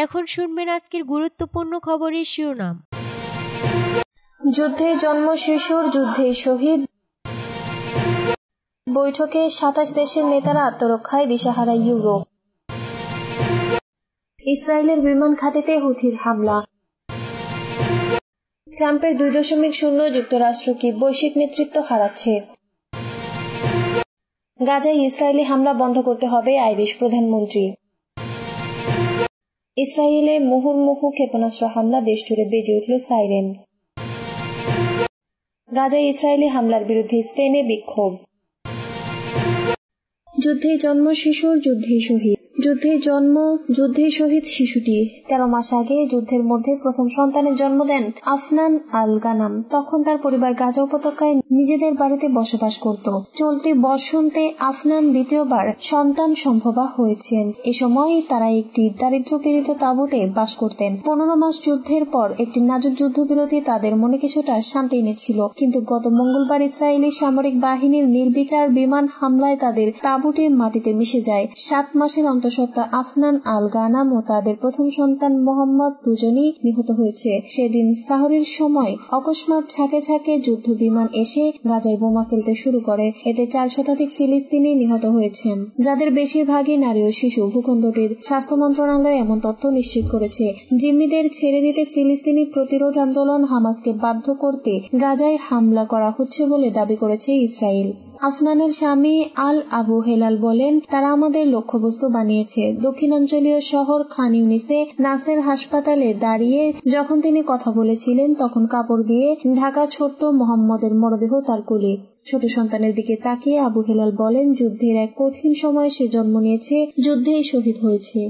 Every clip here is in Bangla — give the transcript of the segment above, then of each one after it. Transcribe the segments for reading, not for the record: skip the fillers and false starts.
এখন শুনবেন আজকের গুরুত্বপূর্ণ খবরের শিরোনাম। যুদ্ধে জন্ম শিশুর, যুদ্ধে শহীদ। বৈঠকে ২৭ দেশের নেতারা, আত্মরক্ষায় দিশাহারা ইউরোপ। ইসরায়েলের বিমান ঘাঁটিতে হুথির হামলা। ট্রাম্পের ২.০ যুক্তরাষ্ট্র কি বৈশ্বিক নেতৃত্ব হারাচ্ছে। গাজায় ইসরায়েলি হামলা বন্ধ করতে হবে, আইরিশ প্রধানমন্ত্রী। ইসরায়েলে মুহুর্মুহু ক্ষেপণাস্ত্র হামলা, দেশ জুড়ে বেজে উঠল সাইরেন। গাজায় ইসরায়েলি হামলার বিরুদ্ধে স্পেনে বিক্ষোভ। যুদ্ধে জন্ম শিশুর, যুদ্ধে শহীদ। যুদ্ধে জন্ম, যুদ্ধে শহীদ শিশুটি ১৩ মাস আগে যুদ্ধের মধ্যে প্রথম সন্তানের জন্ম দেন আফনান আল গানাম। তখন তার পরিবার গাজা উপত্যকায় নিজেদের বাড়িতে বসবাস করত। চলতি বসন্তে আফনান দ্বিতীয়বার সন্তান সম্ভবা হয়েছেন। এ সময় তারা একটি দারিদ্র্যপীড়িত তাঁবুতে বাস করতেন। ১৫ মাস যুদ্ধের পর একটি নাজুক যুদ্ধবিরতি তাদের মনে কিছুটা শান্তি এনেছিল, কিন্তু গত মঙ্গলবার ইসরায়েলি সামরিক বাহিনীর নির্বিচার বিমান হামলায় তাদের তাঁবুটি মাটিতে মিশে যায়। ৭ মাসের অন্তঃসত্ত্বা আফনান আল গানাম ও তাদের প্রথম সন্তান মোহাম্মদ দুজনই নিহত হয়েছে। সেদিন সাহরির সময় অকস্মাৎ ঝাঁকে ঝাঁকে যুদ্ধ বিমান এসে গাজায় বোমা ফেলতে শুরু করে। এতে ৪ শতাধিক ফিলিস্তিনি নিহত হয়েছেন, যাদের বেশিরভাগই নারী ও শিশু। ভূখণ্ডটির স্বাস্থ্য মন্ত্রণালয় এমন তথ্য নিশ্চিত করেছে। জিম্মিদের ছেড়ে দিতে ফিলিস্তিনি প্রতিরোধ আন্দোলন হামাসকে বাধ্য করতে গাজায় হামলা করা হচ্ছে বলে দাবি করেছে ইসরায়েল। আফনানের স্বামী আল আবু হেলাল বলেন, তারা আমাদের লক্ষ্যবস্তু বানিয়েছে। দক্ষিণাঞ্চলীয় শহর খান ইউনিসে নাসের হাসপাতালে দাঁড়িয়ে যখন তিনি কথা বলেছিলেন, তখন কাপড় দিয়ে ঢাকা ছোট্ট মোহাম্মদের মরদেহ তার কোলে। ছোট সন্তানের দিকে তাকিয়ে আবু হেলাল বলেন, যুদ্ধের এক কঠিন সময় সে জন্ম নিয়েছে, যুদ্ধেই শহীদ হয়েছে।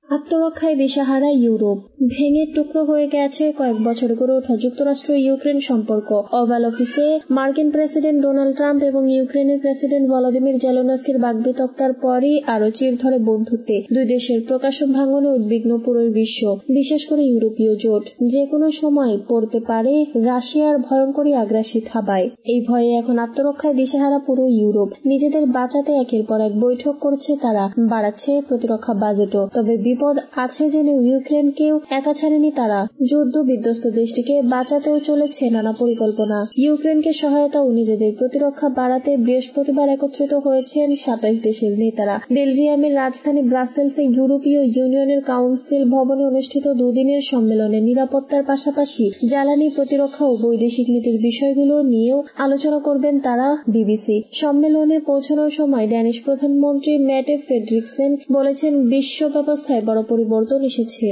আত্মরক্ষায় দিশাহারা ইউরোপ। ভেঙে টুকরো হয়ে গেছে কয়েক বছরে গড়ে ওঠা যুক্তরাষ্ট্র ইউক্রেন সম্পর্ক। ওভাল অফিসে মার্কিন প্রেসিডেন্ট ডোনাল্ড ট্রাম্প এবং ইউক্রেনের প্রেসিডেন্ট ভলোদিমির জেলেনস্কির বাকবিতণ্ডার পরই আরও চির ধরে বন্ধুত্বে। দুই দেশের প্রকাশ্য ভাঙনে উদ্বিগ্ন পুরো বিশ্ব, বিশেষ করে ইউরোপীয় জোট। যে কোনো সময় পড়তে পারে রাশিয়ার ভয়ঙ্করী আগ্রাসী থাবায়। এই ভয়ে এখন আত্মরক্ষায় দিশাহারা পুরো ইউরোপ। নিজেদের বাঁচাতে একের পর এক বৈঠক করছে তারা, বাড়াচ্ছে প্রতিরক্ষা বাজেটও। তবে বিপদ আছে জেনে ইউক্রেনকেও একা ছাড়েনি তারা। যুদ্ধ বিধ্বস্ত দেশটিকে বাঁচাতেও চলেছে নানা পরিকল্পনা। ইউক্রেনকে সহায়তা ও নিজেদের প্রতিরক্ষা বাড়াতে বৃহস্পতিবার একত্রিত হয়েছেন ২৭ দেশের নেতারা। বেলজিয়ামের রাজধানী ব্রাসেলসে ইউরোপীয় ইউনিয়নের কাউন্সিল ভবনে অনুষ্ঠিত দুদিনের সম্মেলনে নিরাপত্তার পাশাপাশি জ্বালানি, প্রতিরক্ষা ও বৈদেশিক নীতির বিষয়গুলো নিয়েও আলোচনা করবেন তারা। বিবিসি সম্মেলনে পৌঁছানোর সময় ড্যানিশ প্রধানমন্ত্রী ম্যাটে ফ্রেডরিকসেন বলেছেন, বিশ্ব ব্যবস্থায় বড় পরিবর্তন এসেছে।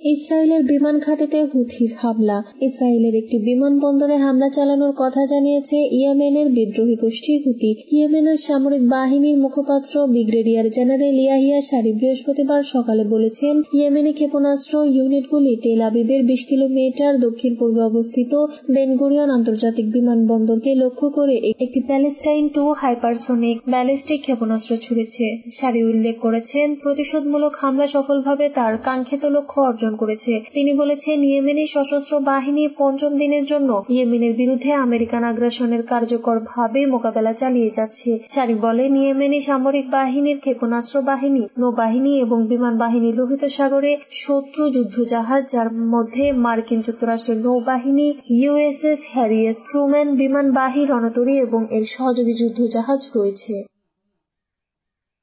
ইসরায়েলের বিমান ঘাঁটিতে হুথির হামলা। ইসরায়েলের একটি বিমানবন্দরে হামলা চালানোর কথা জানিয়েছে ইয়েমেনের বিদ্রোহী গোষ্ঠী হুথি। ইয়েমেনের সামরিক বাহিনীর মুখপাত্র ব্রিগেডিয়ার জেনারেল ইয়াহিয়া সারি বৃহস্পতিবার সকালে বলেছেন, ইয়েমেনি ক্ষেপণাস্ত্র ইউনিটগুলি তেল আবিবের ২০ কিলোমিটার দক্ষিণ পূর্বে অবস্থিত বেন গুরিয়ন আন্তর্জাতিক বিমানবন্দরকে লক্ষ্য করে একটি প্যালেস্টাইন 2 হাইপারসোনিক ব্যালিস্টিক ক্ষেপণাস্ত্র ছুড়েছে। সারি উল্লেখ করেছেন, প্রতিশোধমূলক হামলা সফলভাবে তার কাঙ্ক্ষিত লক্ষ্য অর্জন করেছে। তিনি বলেছেন, ইয়েমেনি সশস্ত্র বাহিনী পঞ্চম দিনের জন্য ইয়েমেনের বিরুদ্ধে আমেরিকান আগ্রাসনের কার্যকরভাবে মোকাবেলা চালিয়ে যাচ্ছে। সারি বলেন, ইয়েমেনি সামরিক বাহিনীর ক্ষেপণাস্ত্র বাহিনী, নৌবাহিনী এবং বিমান বাহিনী লোহিত সাগরে শত্রু যুদ্ধজাহাজ, যার মধ্যে মার্কিন যুক্তরাষ্ট্রের নৌবাহিনী ইউএসএস হ্যারি এস ট্রুম্যান বিমানবাহী রণতরী এবং এর সহযোগী যুদ্ধজাহাজ রয়েছে।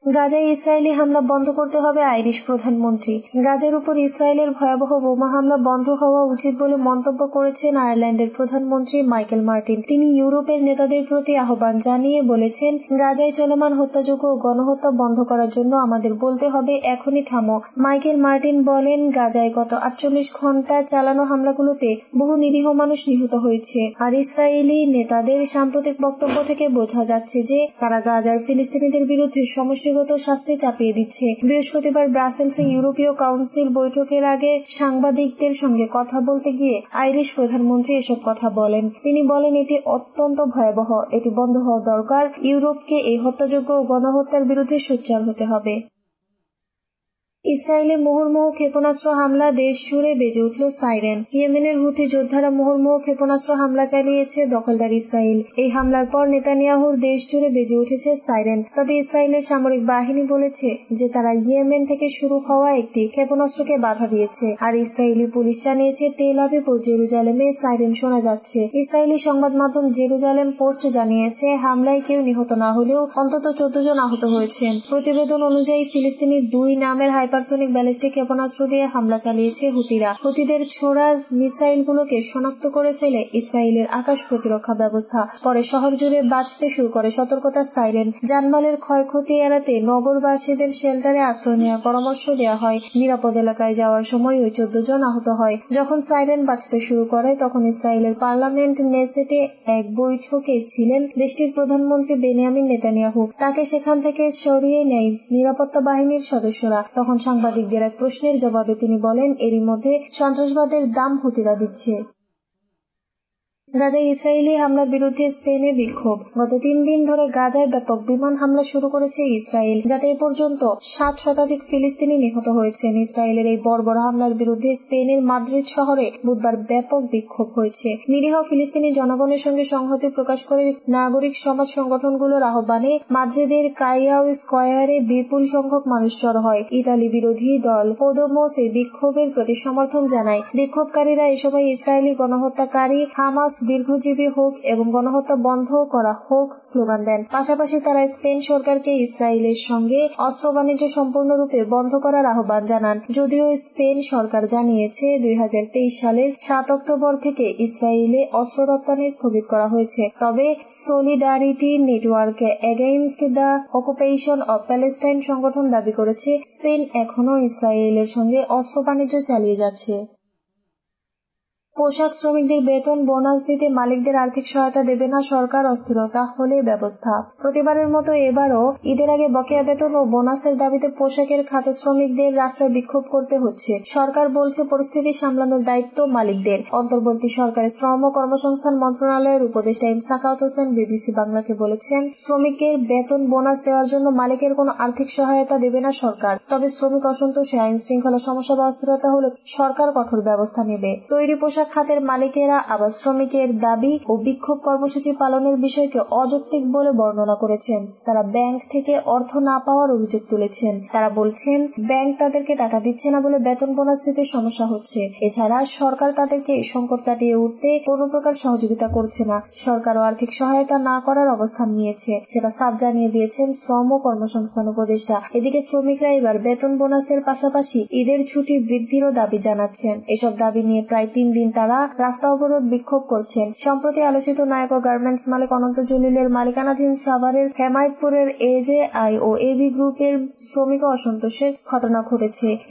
গাজায় ইসরায়েলি হামলা বন্ধ করতে হবে, আইরিশ প্রধানমন্ত্রী। গাজার উপর ইসরায়েলের ভয়াবহ বোমা হামলা বন্ধ হওয়া উচিত বলে মন্তব্য করেছেন আয়ারল্যান্ডের প্রধানমন্ত্রী মাইকেল মার্টিন। তিনি ইউরোপের নেতাদের প্রতি আহ্বান জানিয়ে বলেছেন, গাজায় চলমান হত্যাযোগ্য ও গণহত্যা বন্ধ করার জন্য আমাদের বলতে হবে, এখনই থামো। মাইকেল মার্টিন বলেন, গাজায় গত ৪৮ ঘণ্টা চালানো হামলাগুলোতে বহু নিরীহ মানুষ নিহত হয়েছে, আর ইসরায়েলি নেতাদের সাম্প্রতিক বক্তব্য থেকে বোঝা যাচ্ছে যে তারা গাজার ফিলিস্তিনিদের বিরুদ্ধে সমষ্টিগত শাস্তি চাপিয়ে দিচ্ছে। বৃহস্পতিবার ব্রাসেলসে ইউরোপীয় কাউন্সিল বৈঠকের আগে সাংবাদিকদের সঙ্গে কথা বলতে গিয়ে আইরিশ প্রধানমন্ত্রী এসব কথা বলেন। তিনি বলেন, এটি অত্যন্ত ভয়াবহ, এটি বন্ধ হওয়া দরকার। ইউরোপকে এই হত্যাযোগ্য ও গণহত্যার বিরুদ্ধে সোচ্চার হতে হবে। ইসরায়েলে মুহুর্মুহু ক্ষেপণাস্ত্র হামলা, দেশ জুড়ে বেজে উঠল সাইরেন। ইয়েমেনের হুথি যোদ্ধারা মুহুর্মুহু ক্ষেপণাস্ত্র হামলা চালিয়েছে দখলদার ইসরায়েল। এই হামলার পর নেতানিয়াহুর দেশ জুড়ে বেজে উঠেছে সাইরেন। তবে ইসরায়েলের সামরিক বাহিনী বলেছে যে তারা ইয়েমেন থেকে শুরু হওয়া একটি ক্ষেপণাস্ত্রকে বাধা দিয়েছে। আর ইসরায়েলি পুলিশ জানিয়েছে তেল আবিব ও জেরুজালেমে সাইরেন শোনা যাচ্ছে। ইসরায়েলি সংবাদ মাধ্যম জেরুজালেম পোস্ট জানিয়েছে হামলায় কেউ নিহত না হলেও অন্তত 14 জন আহত হয়েছেন। প্রতিবেদন অনুযায়ী ফিলিস্তিনি 2 নামের হাইপারসনিক ব্যালিস্টিক ক্ষেপণাস্ত্র দিয়ে হামলা চালিয়েছে হুতিরা। হুতিদের ছোড়া মিসাইলগুলোকে শনাক্ত করে ফেলে ইসরায়েলের আকাশ প্রতিরক্ষা ব্যবস্থা। পরে শহর জুড়ে বাজতে শুরু করে সতর্কতার সাইরেন। জানমালের ক্ষয়ক্ষতি এড়াতে নগরবাসীদের শেল্টারে আশ্রয় নেওয়ার পরামর্শ দেওয়া হয়। নিরাপদ এলাকায় যাওয়ার সময় ওই 14 জন আহত হয়। যখন সাইরেন বাজতে শুরু করে তখন ইসরায়েলের পার্লামেন্ট নেসেটে এক বৈঠকে ছিলেন দেশটির প্রধানমন্ত্রী বেনিয়ামিন নেতানিয়াহু। তাকে সেখান থেকে সরিয়ে নেয় নিরাপত্তা বাহিনীর সদস্যরা। তখন সাংবাদিকদের এক প্রশ্নের জবাবে তিনি বলেন, এরই মধ্যে সন্ত্রাসবাদের দাম হুতিরা দিচ্ছে। গাজায় ইসরায়েলি হামলার বিরুদ্ধে স্পেনে বিক্ষোভ। গত 3 দিন ধরে গাজায় ব্যাপক বিমান হামলা শুরু করেছে ইসরায়েল, যাতে এ পর্যন্ত 7 শতাধিক ফিলিস্তিনি নিহত হয়েছেন। ইসরায়েলের এই বর্বর হামলার বিরুদ্ধে স্পেনের মাদ্রিদ শহরে বুধবার ব্যাপক বিক্ষোভ হয়েছে। নিরীহ ফিলিস্তিনি জনগণের সঙ্গে সংহতি প্রকাশ করে নাগরিক সমাজ সংগঠনগুলোর আহ্বানে মাদ্রিদের কাইয়াও স্কয়ারে বিপুল সংখ্যক মানুষ জড়ো হয়। ইতালি বিরোধী দল পোদোমোস এই বিক্ষোভের প্রতি সমর্থন জানায়। বিক্ষোভকারীরা এ সময় ইসরায়েলি গণহত্যাকারী হামাস দীর্ঘজীবী হোক এবং গণহত্যা বন্ধ করা হোক স্লোগান দেন। পাশাপাশি তারা স্পেন সরকারকে ইসরায়েলের সঙ্গে অস্ত্র বাণিজ্য সম্পূর্ণরূপে বন্ধ করার আহ্বান জানান। যদিও স্পেন সরকার জানিয়েছে 2023 সালের 7 অক্টোবর থেকে ইসরায়েলে অস্ত্র রপ্তানি স্থগিত করা হয়েছে। তবে solidarity network against the occupation of Palestine সংগঠন দাবি করেছে স্পেন এখনও ইসরায়েলের সঙ্গে অস্ত্র বাণিজ্য চালিয়ে যাচ্ছে। পোশাক শ্রমিকদের বেতন বোনাস দিতে মালিকদের আর্থিক সহায়তা দেবে না সরকার, অস্থিরতা হলে ব্যবস্থা। প্রতিবারের মতো এবারও ঈদের আগে বকেয়া বেতন ও বোনাসের দাবিতে পোশাকের খাতে শ্রমিকদের রাস্তায় বিক্ষোভ করতে হচ্ছে। সরকার বলছে পরিস্থিতি সামলানোর দায়িত্ব মালিকদের। অন্তর্বর্তী সরকারের শ্রম ও কর্মসংস্থান মন্ত্রণালয়ের উপদেষ্টা এম সাখাওয়াত হোসেন বিবিসি বাংলাকে বলেছেন, শ্রমিকের বেতন বোনাস দেওয়ার জন্য মালিকের কোনো আর্থিক সহায়তা দেবে না সরকার। তবে শ্রমিক অসন্তোষে আইন শৃঙ্খলা সমস্যা বা অস্থিরতা হলে সরকার কঠোর ব্যবস্থা নেবে। তৈরি পোশাক খাতের মালিকেরা আবার শ্রমিকের দাবি ও বিক্ষোভ কর্মসূচি পালনের বিষয়কে অযৌক্তিক বলে বর্ণনা করেছেন। তারা ব্যাংক থেকে অর্থ না পাওয়ার অভিযোগ তুলেছেন। তারা বলছেন ব্যাংক তাদেরকে টাকা দিচ্ছে না বলে বেতন বোনাস দিতে সমস্যা হচ্ছে। এছাড়া সরকার তাদেরকে সংকট কাটিয়ে উঠতে কোনো প্রকার সহযোগিতা করছে না। সরকারও আর্থিক সহায়তা না করার অবস্থান নিয়েছে, সেটা সাফ জানিয়ে দিয়েছেন শ্রম ও কর্মসংস্থান উপদেষ্টা। এদিকে শ্রমিকরা এবার বেতন বোনাসের পাশাপাশি ঈদের ছুটি বৃদ্ধিরও দাবি জানাচ্ছেন। এসব দাবি নিয়ে প্রায় 3 দিন তারা রাস্তা অবরোধ বিক্ষোভ করছেন। সম্প্রতি আলোচিত নায়ক ও গার্মেন্টস মালিক অনন্ত জলিলের মালিকানাধীন সাভারের হেমায়েতপুরের এজেআই ও এবি গ্রুপের শ্রমিক অসন্তোষের ঘটনা ঘটেছে।